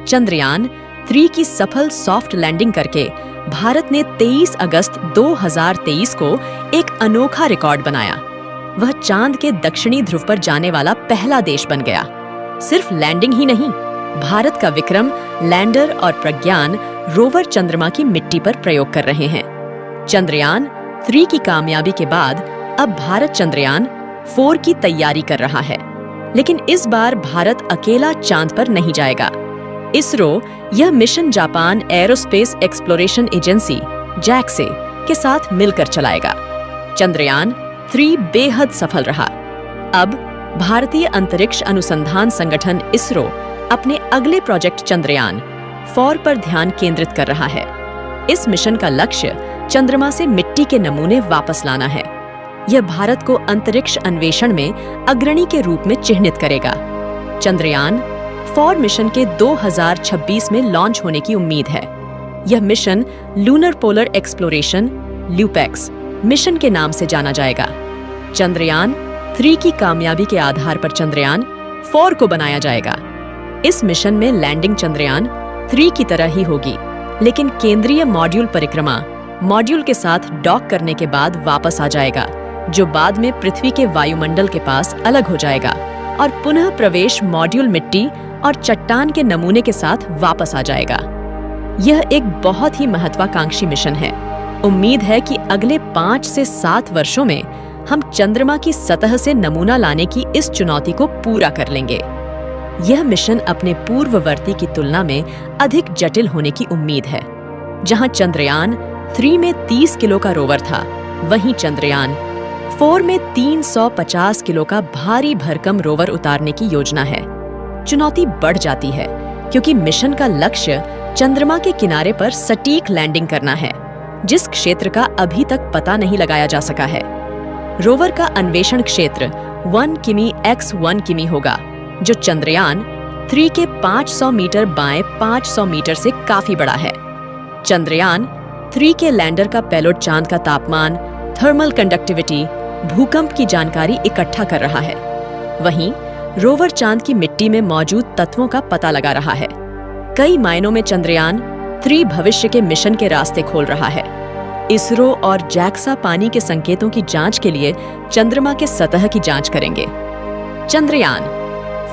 चंद्रयान 3 की सफल soft landing करके भारत ने 23 अगस्त 2023 को एक अनोखा रिकॉर्ड बनाया। वह चांद के दक्षिणी ध्रुव पर जाने वाला पहला देश बन गया। सिर्फ लैंडिंग ही नहीं, भारत का विक्रम लैंडर और प्रज्ञान रोवर चंद्रमा की मिट्टी पर प्रयोग कर रहे हैं। चंद्रयान 3 की कामयाबी के बाद अब भारत चंद्रयान 4 की तैयारी कर रहा है। लेकिन इस बार भारत अकेला चांद पर नहीं जाएगा। इसरो यह mission Japan aerospace exploration agency JAXA के साथ मिलकर चलाएगा। चंद्रयान 3 बेहद सफल रहा। अब भारतीय अंतरिक्ष अनुसंधान संगठन इसरो अपने अगले प्रोजेक्ट चंद्रयान 4 पर ध्यान केंद्रित कर रहा है। इस मिशन का लक्ष्य चंद्रमा से मिट्टी के नमूने वापस लाना है। यह भारत को अंतरिक्ष अन्वेषण में अग्रणी के रूप में चिह्नित करेगा। चंद्रयान 4 मिशन के 2026 में लॉन्च होने की उम्मीद है। यह mission lunar polar exploration LUPEX mission के नाम से जाना जाएगा। चंद्रयान 3 की कामयाबी के आधार पर चंद्रयान 4 को बनाया जाएगा। इस मिशन में लैंडिंग चंद्रयान 3 की तरह ही होगी, लेकिन केंद्रीय मॉड्यूल परिक्रमा मॉड्यूल के साथ डॉक करने के बाद वापस आ जाएगा, जो बाद में पृथ्वी के वायुमंडल के पास अलग हो जाएगा और पुनः प्रवेश मॉड्यूल मिट्टी और चट्टान के नमूने के साथ वापस आ जाएगा। यह एक बहुत ही महत्वाकांक्षी मिशन है। उम्मीद है कि अगले 5 से 7 वर्षों में हम चंद्रमा की सतह से नमूना लाने की इस चुनौती को पूरा कर लेंगे। यह मिशन अपने पूर्ववर्ती की तुलना में अधिक जटिल होने की उम्मीद है। जहां चंद्रयान 3 में 30 किलो का रोवर था, वहीं चंद्रयान 4 में 350 किलो का भारी भरकम रोवर उतारने की योजना है। चुनौती बढ़ जाती है क्योंकि मिशन का लक्ष्य चंद्रमा के किनारे पर सटीक लैंडिंग करना है, जिस क्षेत्र का अभी तक पता नहीं लगाया जा सका है। रोवर का अन्वेषण क्षेत्र 1 किमी x 1 किमी होगा, जो चंद्रयान 3 के 500 मीटर बाएं 500 मीटर से काफी बड़ा है। चंद्रयान 3 के लैंडर का पेलोड चांद का तापमान, थर्मल कंडक्टिविटी, भूकंप की जानकारी इकट्ठा कर रहा है। वहीं रोवर चांद की मिट्टी में मौजूद तत्वों का पता लगा रहा है। कई मायनों में चंद्रयान 3 भविष्य के मिशन के रास्ते खोल रहा है। इसरो और जैक्सा पानी के संकेतों की जांच के लिए चंद्रमा के सतह की जांच करेंगे। चंद्रयान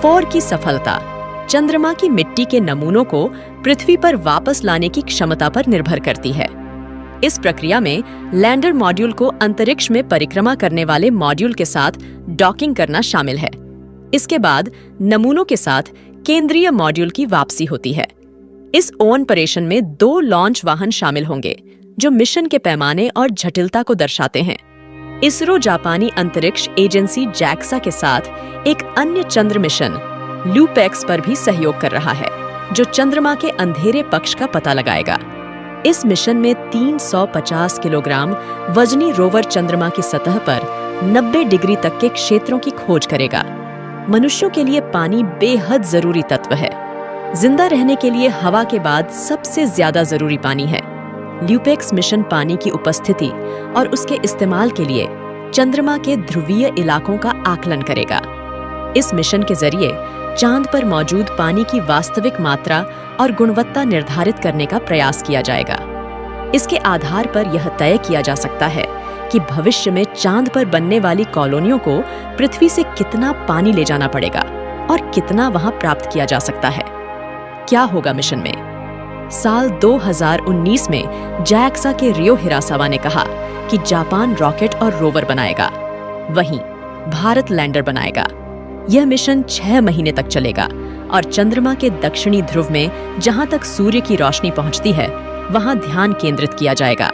4 की सफलता चंद्रमा की मिट्टी के नमूनों को पृथ्वी पर वापस लाने की क्षमता पर निर्भर करती है। इस प्रक्रिया में लैंडर मॉड्यूल को अंतरिक्ष में परिक्रमा करने वाले मॉड्यूल के साथ डॉकिंग करना शामिल है। इसके बाद नमूनों के साथ केंद्रीय मॉड्यूल की वापसी होती है। इस ऑपरेशन में 2 लॉन्च वाहन शामिल होंगे, जो मिशन के पैमाने और जटिलता को दर्शाते हैं। इसरो जापानी अंतरिक्ष एजेंसी जैक्सा के साथ एक अन्य चंद्र मिशन ल्यूपेक्स पर भी सहयोग कर रहा है, जो चंद्रमा के अंधेरे पक्ष का पता लगाएगा। इस मिशन में 350 किलोग्राम वजनी रोवर चंद्रमा की सतह पर 90 डिग्री तक के क्षेत्रों की खोज करेगा। मनुष्यों के लिए पानी बेहद जरूरी तत्व है। जिंदा रहने के लिए हवा के बाद सबसे ज्यादा जरूरी पानी है। ल्यूपेक्स मिशन पानी की उपस्थिति और उसके इस्तेमाल के लिए चंद्रमा के ध्रुवीय इलाकों का आकलन करेगा। इस मिशन के जरिए चांद पर मौजूद पानी की वास्तविक मात्रा और गुणवत्ता निर्धारित करने का प्रयास किया जाएगा। इसके आधार पर यह तय किया जा सकता है कि भविष्य में चांद पर बनने वाली कॉलोनियों को पृथ्वी से कितना पानी ले जाना पड़ेगा और कितना वहां प्राप्त किया जा सकता है। क्या होगा मिशन में? साल 2019 में जैक्सा के रियो हिरासावा ने कहा कि जापान रॉकेट और रोवर बनाएगा, वहीं भारत लैंडर बनाएगा। यह मिशन 6 महीने तक चलेगा और चंद्रमा के दक्षिणी ध्रुव में जहां तक सूर्य की रोशनी पहुंचती है, वहां ध्यान केंद्रित किया जाएगा।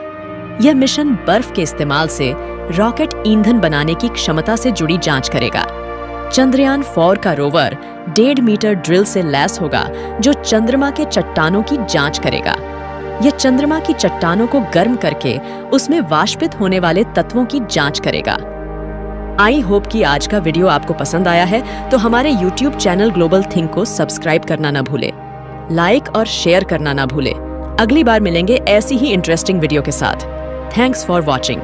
यह मिशन बर्फ के इस्तेमाल से रॉकेट ईंधन बनाने की क्षमता से जुड़ी जांच करेगा। चंद्रयान 4 का रोवर 1.5 मीटर ड्रिल से लैस होगा, जो चंद्रमा के चट्टानों की जांच करेगा। यह चंद्रमा की चट्टानों को गर्म करके उसमें वाष्पित होने वाले तत्वों की जांच करेगा। आई होप कि आज का वीडियो आपको पसंद आया है, तो हमारे YouTube चैनल ग्लोबल थिंक को सब्सक्राइब करना ना भूले, लाइक और शेयर करना ना भूले। अगली बार मिलेंगे ऐसी ही इंटरेस्टिंग वीडियो के साथ। Thanks for watching.